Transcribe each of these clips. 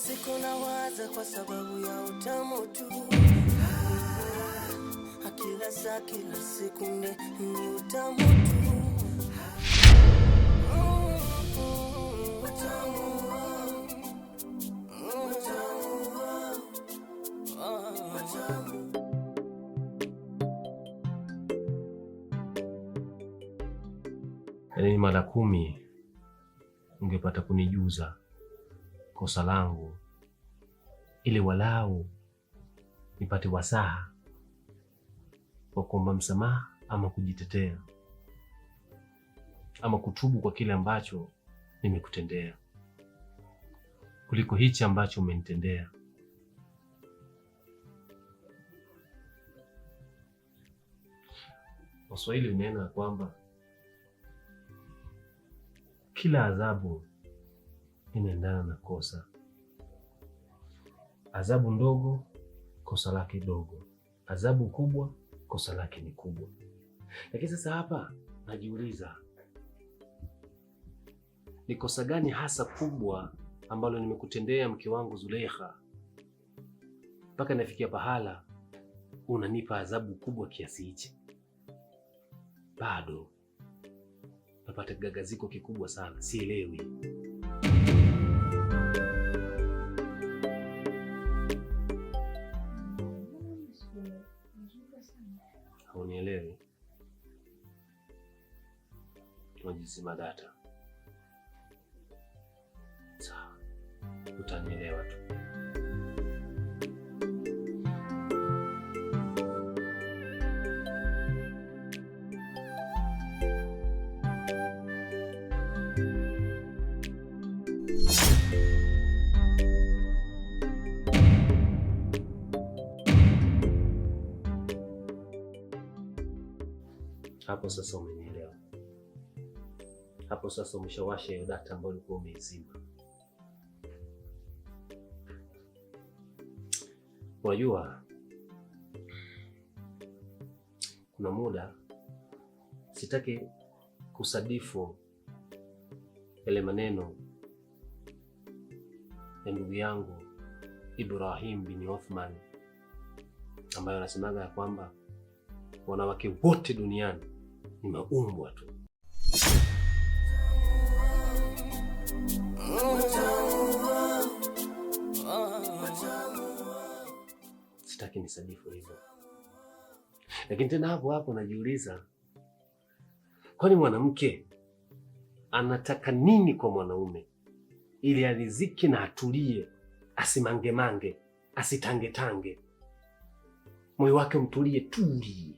siku nawaza kwa sababu ya utamu tu. Kila saa kila sekunde ni utamu tu. Yaani mara 10 ungepata kunijuza kosa langu ili walau nipate wasaha wa kuomba msamaha ama kujitetea ama kutubu kwa kile ambacho nimekutendea kuliko hichi ambacho umenitendea. Waswahili unena kwamba kila adhabu inaendana na kosa. Adhabu ndogo, kosa lake dogo. Adhabu kubwa, kosa lake ni kubwa. Lakini sasa hapa najiuliza, ni kosa gani hasa kubwa ambalo nimekutendea mke wangu Zulekha mpaka nafikia pahala unanipa adhabu kubwa kiasi hichi? Bado napata gagaziko kikubwa sana, sielewi. Haunielewi? Unajizima data. Sawa, utanielewa tu. Hapo sasa umenielewa. Hapo sasa umeshawasha hiyo data ambayo ulikuwa umeizima. Unajua, kuna muda sitaki kusadifu yale maneno ya ndugu yangu Ibrahim bin Othman ambayo anasemaga ya kwamba wanawake wote duniani ni maumbwa tu. Sitaki nisadifu hivyo. Lakini tena hapo najiuliza, kwani mwanamke anataka nini kwa mwanaume ili aridhike na atulie, asimangemange, asitangetange, moyo wake mtulie tuli?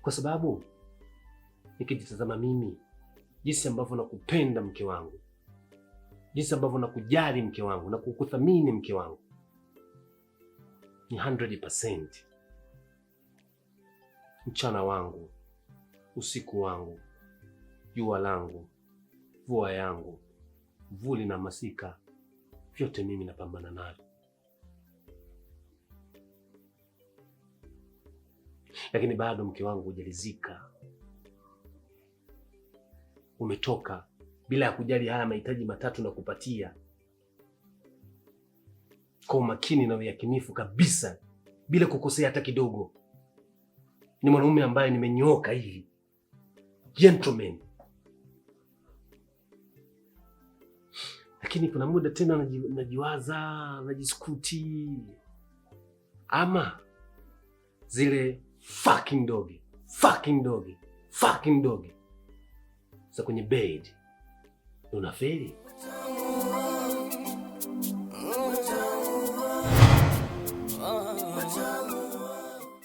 Kwa sababu nikijitazama mimi, jinsi ambavyo nakupenda mke wangu, jinsi ambavyo nakujali mke wangu na kukuthamini mke wangu, ni 100%. Mchana wangu, usiku wangu, jua langu, mvua yangu, vuli na masika, vyote mimi napambana navyo. Lakini bado mke wangu hujalizika. Umetoka bila ya kujali haya mahitaji matatu na kupatia kwa umakini na uyakinifu kabisa, bila kukosea hata kidogo. Ni mwanaume ambaye nimenyooka hivi, gentleman. Lakini kuna muda tena najiwaza, najiskuti, ama zile fucking dog za kwenye bed unafeli.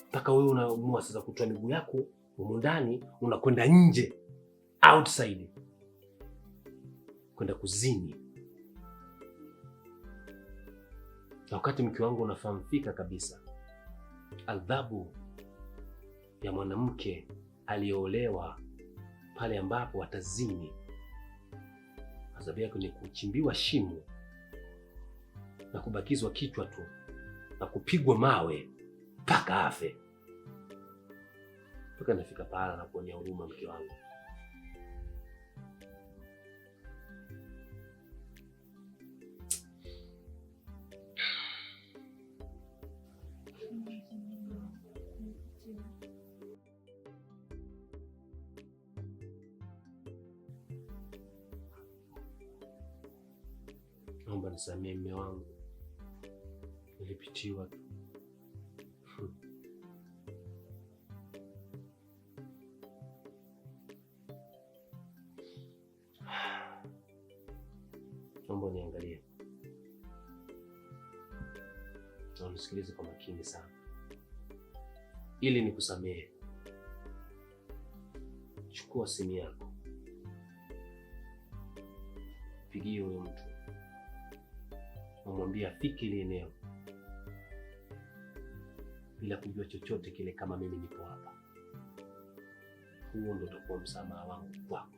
Mpaka wewe unaamua sasa kutoa miguu yako humu ndani, unakwenda nje, outside, kwenda kuzini. Na wakati mke wangu unafahamu fika kabisa adhabu ya mwanamke aliyeolewa pale ambapo atazini, adhabu yake ni kuchimbiwa shimo na kubakizwa kichwa tu na kupigwa mawe mpaka afe. Mpaka nafika pahala na kuonea huruma mke wangu. naomba nisamehe mume wangu, nilipitiwa tu. Naomba niangalie na unisikilize kwa makini sana ili nikusamehe. Chukua simu yako, pigie huyo mtu, umwambie afike ile eneo bila kujua chochote kile, kama mimi nipo hapa. Huo ndo utakuwa msamaha wangu kwako.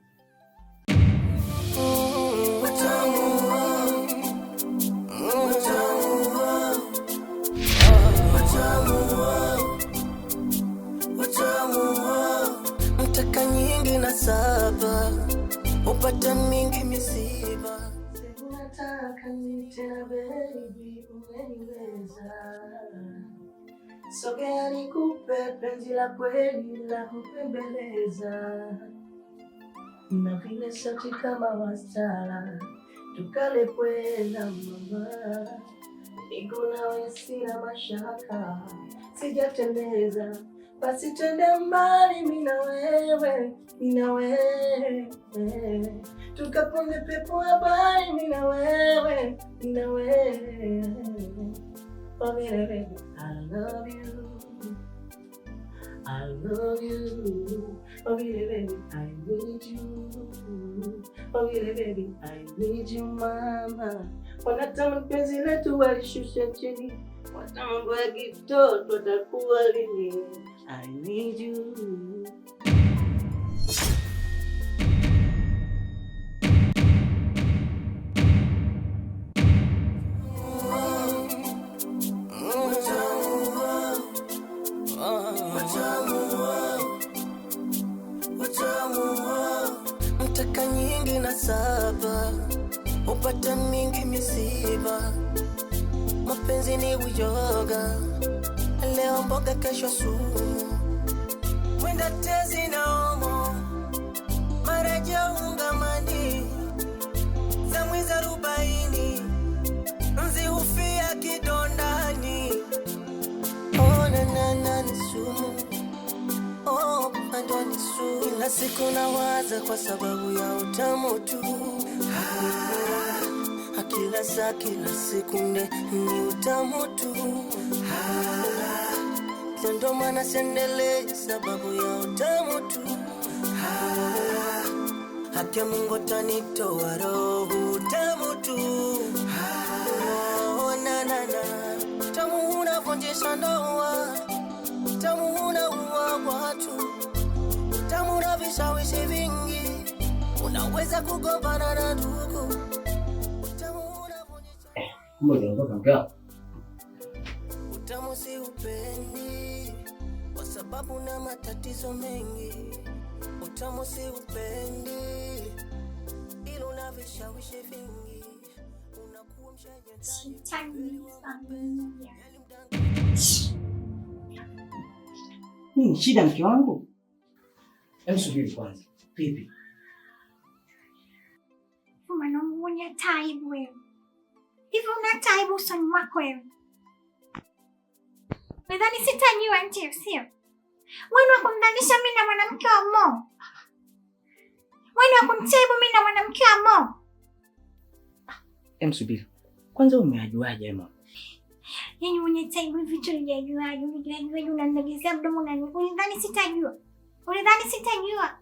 Mtaka nyingi na saba, upata mingi misiba. Nataka tena baby, umeniweza. Sogea nikupe penzi la kweli la kupembeleza. Na vile sauti kama wastara, tukale pwela mama. Niko nawe sina mashaka, sijateleza. Basi twende mbali mimi na wewe, tukapunge pepo habari mimi na wewe, Oh baby, I love you, I love you. Oh baby, I need you. Oh baby, I need you mama. Wanataka penzi letu walishusha chini, watamwambia kitoto takuwa lini. I need you. Mtaka nyingi na saba, upata mingi misiba. Mapenzi ni uyoga, leo mboga kesho sumu. Mwenda tezi na omo, maraja ungamani. Zamwiza 40, nzi hufia kidondani. Oh na ni sumu, oh ndo ni sumu. Kila siku nawaza kwa sababu ya utamu tu. Kila saa kila sekunde ni utamu tu. Ndo maana siendelee sababu ya utamu tu. Haki ya Mungu tanitoa roho utamu tu. Na tamu unavunjisha ndoa, tamu unaua watu, tamu una vishawishi vingi, unaweza kugombana na ndugu. Utamu si upendi kwa sababu na matatizo mengi. Utamu si upendi ila una vishawishi vingi, unakuwa mshaji. Nini shida mke wangu? Hebu subiri kwanza. Pipi. Unamuonya taibu wewe. Hivi una taibu usoni mwako wewe? Nadhani sitajua ndio sio? Wewe unakundalisha mimi na mwanamke wa Mo. Wewe unakumtaibu mimi na mwanamke wa Mo. Subiri. Kwanza umeajuaje mama? Yaani mwenye taibu vitu unajuaje? Unanigezea mdomo na unadhani sitajua? Unadhani sitajua?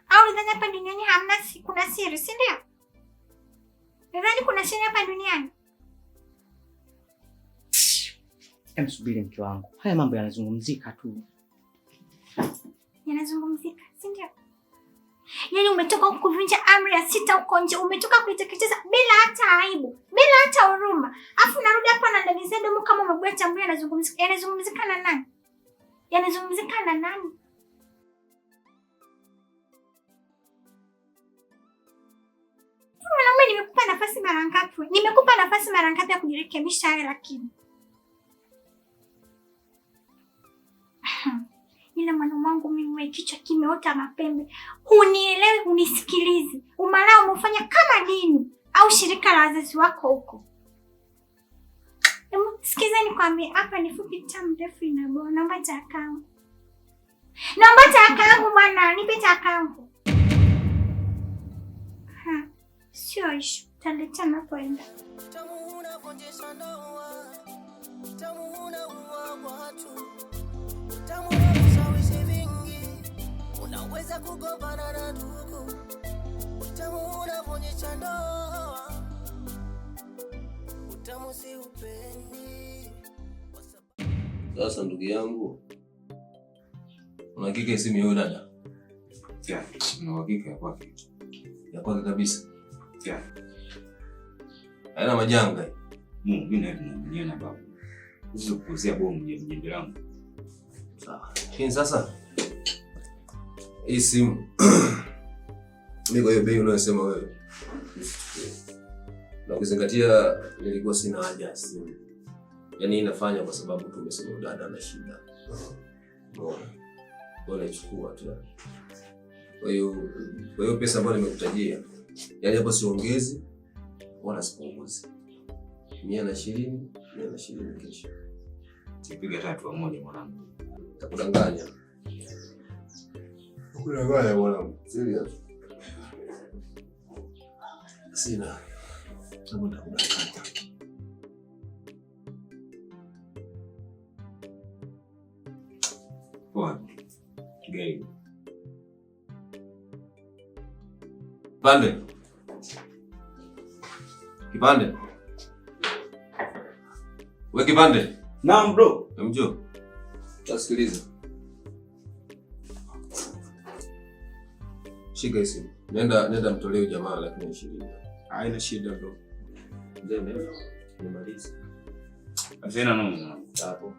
Au unadhani hapa duniani hamna kuna siri, si ndio? Unadhani kuna siri hapa duniani? Subiri mke wangu. Haya mambo yanazungumzika tu. Yanazungumzika, si ndio? Yaani umetoka kuvunja amri ya 6 huko nje, umetoka kuiteketeza bila hata aibu, bila hata huruma. Afu narudi hapa na ndagizia domo kama umebweta amri. Yanazungumzika na nani? Yanazungumzika na nani? Mwanaume nimekupa nafasi mara ngapi? Nimekupa nafasi mara ngapi ya kujirekebisha haya lakini? Ila mwanaume wangu mimi kichwa kimeota mapembe. Hunielewi, unisikilizi. Umalao umefanya kama dini au shirika la wazazi wako huko. Sikiza nikwambie, hapa ni fupi tamu mrefu inaboa. Naomba taka yangu. Naomba taka yangu bwana, nipe taka yangu. Sio ishu, taleta napoenda. Tamu unavunjisha ndoa, tamu unaua watu, tamu unashawishi vingi, unaweza kugombana na ndugu, tamu unavunjisha ndoa, utamu si upendi. Sasa ndugu yangu, una hakika isimu yule dada? Yeah, na hakika ya kwake. Ya kwake kabisa. Yeah. Haina majanga. Mimi na yeye na babu. Sisi kukuzia bomu mjembe langu. Sawa. Lakini sasa hii simu mimi kwa hiyo bei unayosema wewe. Na kuzingatia nilikuwa sina haja ya simu. Yaani inafanya kwa sababu tumesema dada ana shida. Bora chukua tu. Kwa hiyo pesa ambayo nimekutajia, yaani hapo siongezi wala sipunguzi. 120 kesho. Sipiga 3 moja mwanangu. Takudanganya. Takudanganya mwanangu. Serious. Sina. Takudanganya. Poa. Gay. Kipande. Wewe kipande. Naam bro. Mjo. Tasikiliza. Shika simu. Nenda mtolee jamaa lakini 20. Haina shida bro. Ndio nimaliza. Asena no. Hapo.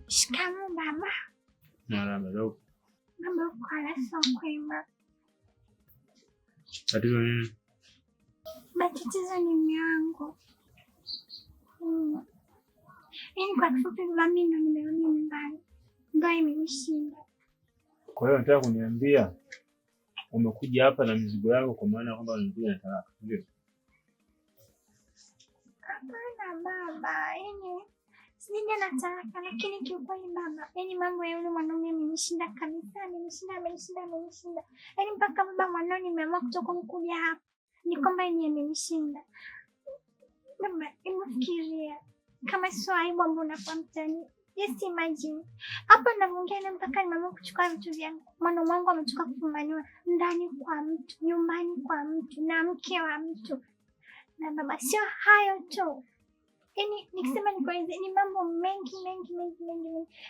Shikamoo baba. Marahaba dogo. Baba uko na kwema. Tatizo nini? Tatizo ni mume wangu. Yaani kwa kifupi mimi ndo nimerudi nyumbani. Ndio imenishinda. Kwa hiyo nataka kuniambia umekuja hapa na mizigo yako kwa maana kwamba unakuja na talaka, ndio? Hapana baba, yaani sija na talaka, lakini kiukweli baba, yaani mambo ya yule mwanaume amenishinda kabisa, amenishinda. Yaani mpaka baba mwanao nimeamua kutoka kuja hapa. Ni kwamba yeye amenishinda. Baba, fikiria kama sio aibu ambayo unakuwa mtani. Just imagine. Hapa naongea na mpaka nimeamua kuchukua vitu vyangu. Mwanaume wangu ametoka kufumaniwa ndani kwa mtu, nyumbani kwa mtu, na mke wa mtu. Na baba, sio hayo tu. Yaani nikisema ni mambo mengi.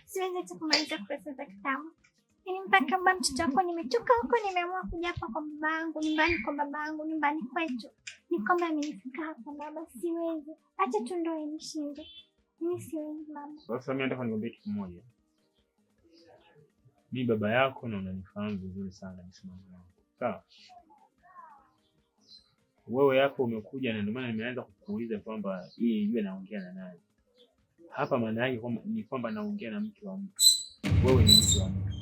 Siwezi hata kumaliza kurasa za kitabu. Yaani mpaka baba, mtoto wako nimetoka huko nimeamua kuja hapa kwa babangu, nyumbani kwa babangu, nyumbani kwetu. Ni kwamba amenifika hapa baba, siwezi. Acha tu ndio inishinde. Mimi siwezi mama. Sasa mimi nataka nikwambie kitu kimoja. Mimi baba yako na unanifahamu vizuri sana msimamo wangu. Sawa? Wewe hapo umekuja na ndio maana nimeanza kukuuliza kwamba yeye yule anaongea na nani. Hapa maana yake ni kwamba naongea na mke wa mtu. Wewe ni mke wa mtu.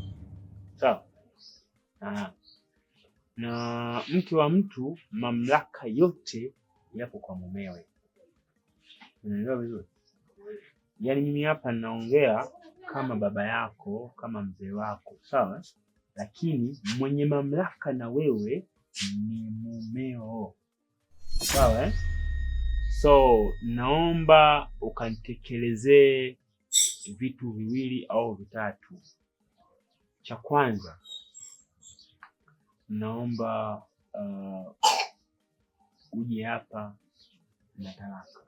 Sawa? Na mke wa mtu mamlaka yote yapo kwa mumewe. Unaelewa vizuri? Yaani mimi hapa naongea kama baba yako, kama mzee wako, sawa? Lakini mwenye mamlaka na wewe ni mumeo. Sawa? So, naomba ukanitekelezee vitu viwili au vitatu. Cha kwanza, naomba uje hapa na talaka.